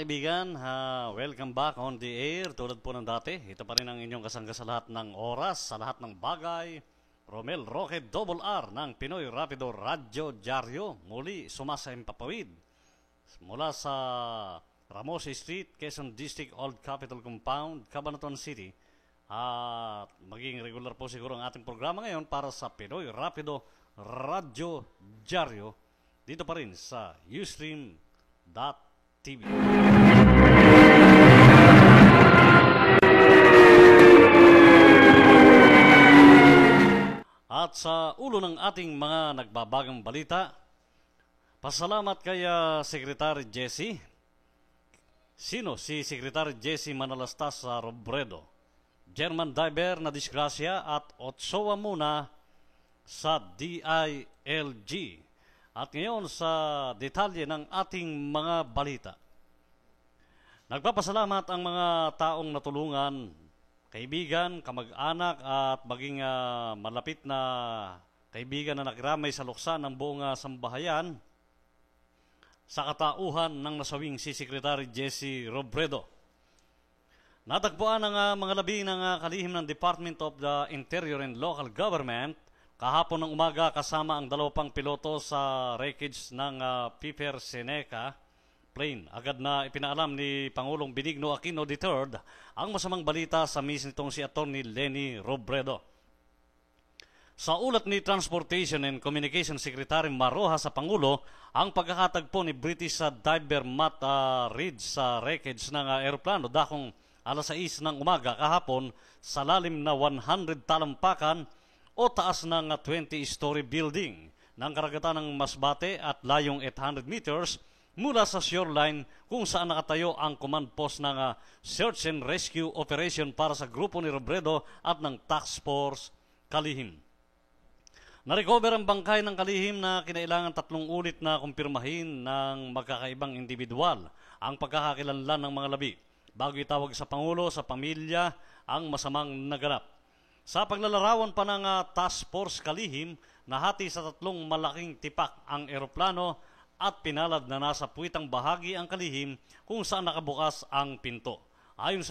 kaibigan, welcome back on the air. Tulad po ng dati, ito pa rin ang inyong kasangga sa lahat ng oras, sa lahat ng bagay. Romel Roque Double R ng Pinoy Rapido Radyo Diaryo. Muli sumasaimpapawid mula sa Ramos Street, Quezon District, Old Capitol Compound, Cabanatuan City. At maging regular po siguro ang ating programa ngayon para sa Pinoy Rapido Radyo Diaryo. Dito pa rin sa Ustream.tv. At sa ulo ng ating mga nagbabagang balita, pasalamat kay Secretary Jesse. Sino si Secretary Jesse Manalastas sa Robredo? German diver na disgrasya at otsowa muna sa DILG. At ngayon sa detalye ng ating mga balita. Nagpapasalamat ang mga taong natulungan, kaibigan, kamag-anak at maging malapit na kaibigan na nakiramay sa luksa ng buong sambahayan sa katauhan ng nasawing si Secretary Jesse Robredo. Natagpuan ang mga labi ng kalihim ng Department of the Interior and Local Government kahapon ng umaga kasama ang 2 pang piloto sa wreckage ng Piper Seneca plane. Agad na ipinaalam ni Pangulong Benigno Aquino III ang masamang balita sa miss nitong si Atty. Leni Robredo. Sa ulat ni Transportation and Communication Secretary Maroha sa Pangulo, ang pagkakatagpo ni British diver Matt Reed sa wreckage ng aeroplano dakong alas 6 ng umaga kahapon sa lalim na 100 talampakan o taas ng 20-story building ng karagatan ng Masbate at layong 800 meters mula sa shoreline kung saan nakatayo ang command post ng Search and Rescue Operation para sa grupo ni Robredo at ng Task Force Kalihim. Narecover ang bangkay ng Kalihim na kinailangan 3 ulit na kumpirmahin ng magkakaibang individual ang pagkakakilanlan ng mga labi bago itawag sa Pangulo sa pamilya ang masamang naganap. Sa paglalarawan pa ng Task Force Kalihim, nahati sa 3 malaking tipak ang eroplano at pinalad na nasa puwitang bahagi ang kalihim kung saan nakabukas ang pinto. Ayon sa